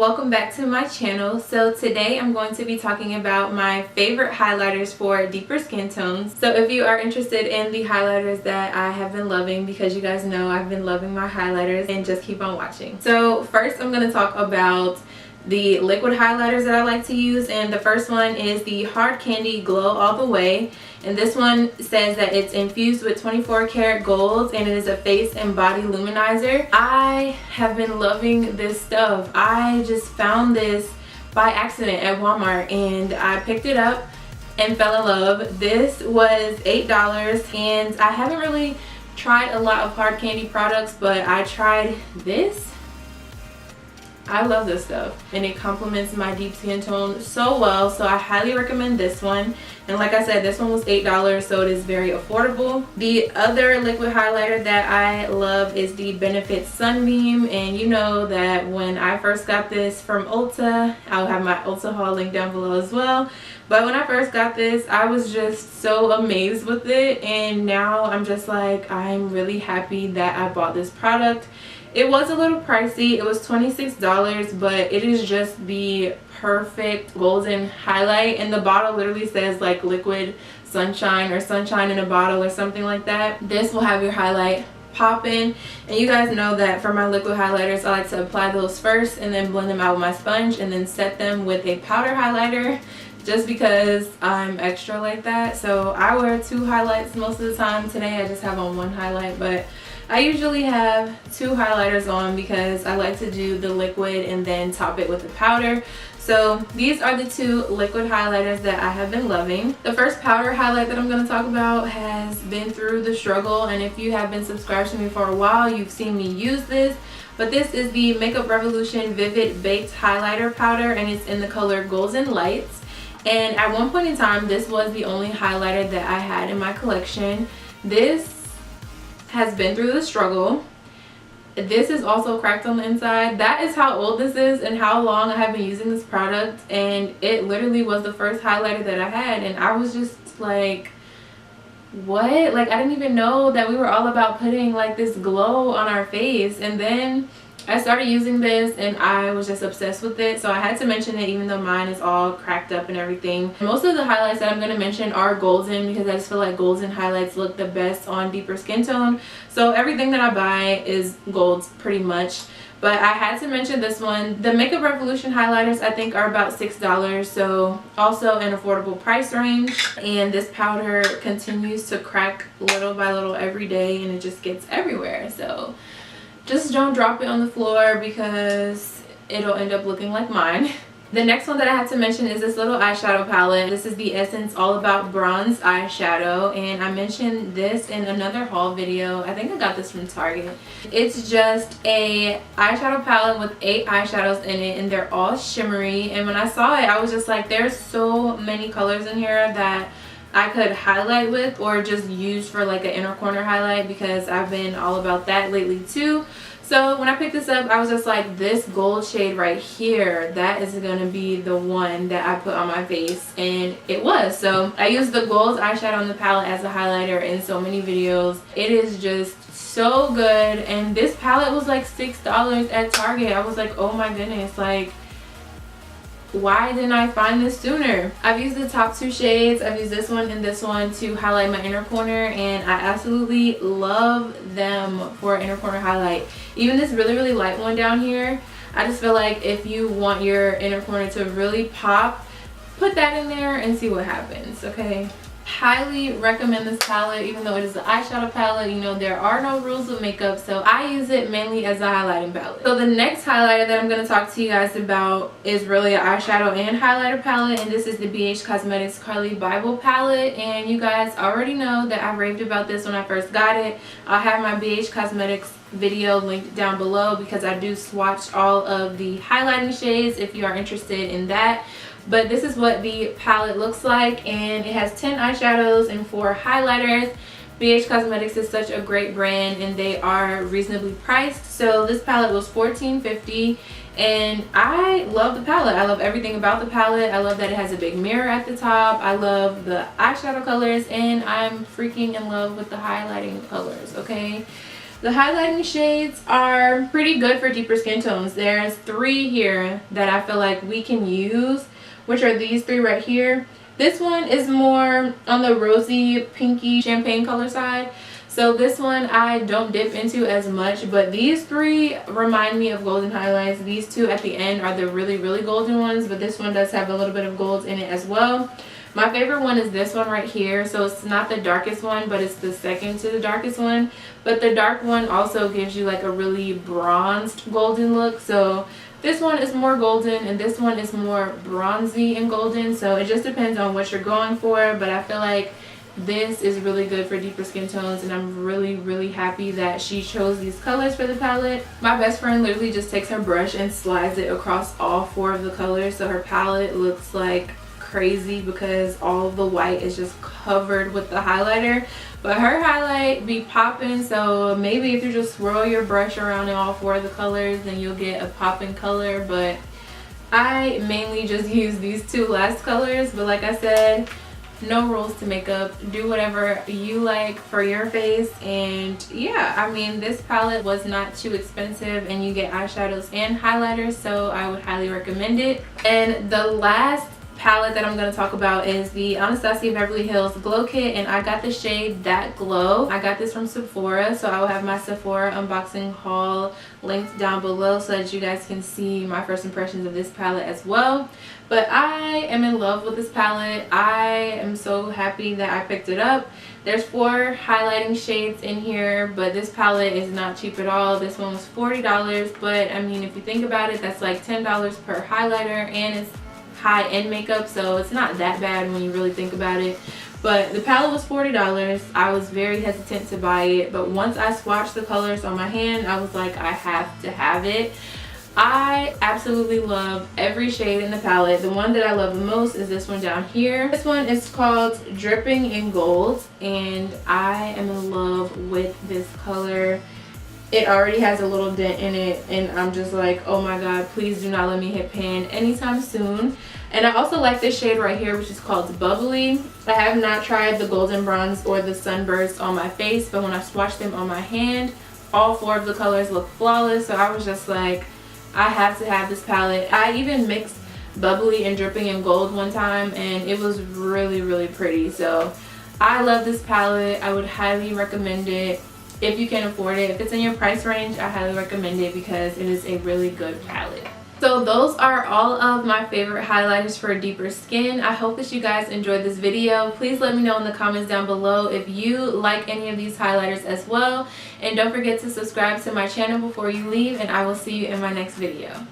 welcome back to my channel. So today I'm going to be talking about my favorite highlighters for deeper skin tones. So if you are interested in the highlighters that I have been loving, because you guys know I've been loving my highlighters, and just keep on watching. So first I'm going to talk about the liquid highlighters that I like to use, and the first one is the Hard Candy Glow All The Way, and this one says that it's infused with 24 karat gold and it is a face and body luminizer. I have been loving this stuff. I just found this by accident at Walmart and I picked it up and fell in love. This was $8 and I haven't really tried a lot of hard candy products, but I tried this. I love this stuff and it complements my deep skin tone so well, so I highly recommend this one. And like I said, this one was $8, so it is very affordable. The other liquid highlighter that I love is the Benefit Sunbeam, and you know that when I first got this from Ulta, I'll have my Ulta haul link down below as well, but when I first got this I was just so amazed with it, and now I'm just like, I'm really happy that I bought this product. It was a little pricey, it was $26, but it is just the perfect golden highlight, and the bottle literally says like liquid sunshine or sunshine in a bottle or something like that. This will have your highlight popping, and you guys know that for my liquid highlighters I like to apply those first and then blend them out with my sponge and then set them with a powder highlighter, just because I'm extra like that. So I wear 2 highlights most of the time. Today I just have on 1 highlight, but I usually have 2 highlighters on because I like to do the liquid and then top it with the powder. So these are the 2 liquid highlighters that I have been loving. The first powder highlight that I'm going to talk about has been through the struggle, and if you have been subscribed to me for a while, you've seen me use this. But this is the Makeup Revolution Vivid Baked Highlighter Powder, and it's in the color Golden Lights. And at one point in time, this was the only highlighter that I had in my collection. This has been through the struggle. This is also cracked on the inside. That is how old this is and how long I have been using this product, and it literally was the first highlighter that I had, and I was just like, what? Like, I didn't even know that we were all about putting like this glow on our face. And then I started using this and I was just obsessed with it, so I had to mention it even though mine is all cracked up and everything. Most of the highlights that I'm going to mention are golden because I just feel like golden highlights look the best on deeper skin tone. So everything that I buy is gold pretty much. But I had to mention this one. The Makeup Revolution highlighters I think are about $6, so also an affordable price range. And this powder continues to crack little by little every day, and it just gets everywhere. So just don't drop it on the floor because it'll end up looking like mine. The next one that I had to mention is this little eyeshadow palette. This is the Essence All About Bronze eyeshadow, and I mentioned this in another haul video. I think I got this from Target. It's just a eyeshadow palette with 8 eyeshadows in it, and they're all shimmery. And when I saw it, I was just like, there's so many colors in here that I could highlight with or just use for like an inner corner highlight, because I've been all about that lately too. So when I picked this up, I was just like, this gold shade right here, that is going to be the one that I put on my face, and it was. So I used the gold eyeshadow on the palette as a highlighter in so many videos. It is just so good, and this palette was like $6 at Target. I was like, oh my goodness, like, why didn't I find this sooner? I've used the top 2 shades. I've used this one and this one to highlight my inner corner, and I absolutely love them for inner corner highlight. Even this really light one down here, I just feel like if you want your inner corner to really pop, put that in there and see what happens, okay? Highly recommend this palette, even though it is an eyeshadow palette. You know, there are no rules with makeup, so I use it mainly as a highlighting palette. So the next highlighter that I'm going to talk to you guys about is really an eyeshadow and highlighter palette, and this is the BH Cosmetics Carly Bible palette. And you guys already know that I raved about this when I first got it. I'll have my BH Cosmetics video linked down below because I do swatch all of the highlighting shades if you are interested in that. But this is what the palette looks like, and it has 10 eyeshadows and 4 highlighters. BH Cosmetics is such a great brand, and they are reasonably priced. So this palette was $14.50, and I love the palette. I love everything about the palette. I love that it has a big mirror at the top. I love the eyeshadow colors, and I'm freaking in love with the highlighting colors, okay? The highlighting shades are pretty good for deeper skin tones. There's 3 here that I feel like we can use, which are these 3 right here. This one is more on the rosy, pinky, champagne color side. So this one I don't dip into as much, but these 3 remind me of golden highlights. These 2 at the end are the really, really golden ones, but this one does have a little bit of gold in it as well. My favorite one is this one right here. So it's not the darkest one, but it's the second to the darkest one. But the dark one also gives you like a really bronzed golden look. So this one is more golden and this one is more bronzy and golden. So it just depends on what you're going for. But I feel like this is really good for deeper skin tones, and I'm really, really happy that she chose these colors for the palette. My best friend literally just takes her brush and slides it across all 4 of the colors. So her palette looks like crazy because all of the white is just covered with the highlighter, but her highlight be popping. So maybe if you just swirl your brush around in all 4 of the colors, then you'll get a popping color. But I mainly just use these 2 last colors. But like I said, no rules to makeup. Do whatever you like for your face. And yeah, I mean, this palette was not too expensive and you get eyeshadows and highlighters, so I would highly recommend it. And the last palette that I'm going to talk about is the Anastasia Beverly Hills Glow Kit, and I got the shade That Glow. I got this from Sephora, so I will have my Sephora unboxing haul linked down below so that you guys can see my first impressions of this palette as well. But I am in love with this palette. I am so happy that I picked it up. There's 4 highlighting shades in here, but this palette is not cheap at all. This one was $40, but I mean, if you think about it, that's like $10 per highlighter, and it's high-end makeup, so it's not that bad when you really think about it. But the palette was $40. I was very hesitant to buy it, but once I swatched the colors on my hand, I was like, I have to have it. I absolutely love every shade in the palette. The one that I love the most is this one down here. This one is called Dripping in Gold, and I am in love with this color. It already has a little dent in it, and I'm just like, oh my god, please do not let me hit pan anytime soon. And I also like this shade right here, which is called Bubbly. I have not tried the Golden Bronze or the Sunburst on my face, but when I swatched them on my hand, all 4 of the colors look flawless. So I was just like, I have to have this palette. I even mixed Bubbly and Dripping in Gold one time, and it was really, really pretty. So I love this palette. I would highly recommend it if you can afford it. If it's in your price range, I highly recommend it because it is a really good palette. So those are all of my favorite highlighters for deeper skin. I hope that you guys enjoyed this video. Please let me know in the comments down below if you like any of these highlighters as well. And don't forget to subscribe to my channel before you leave, and I will see you in my next video.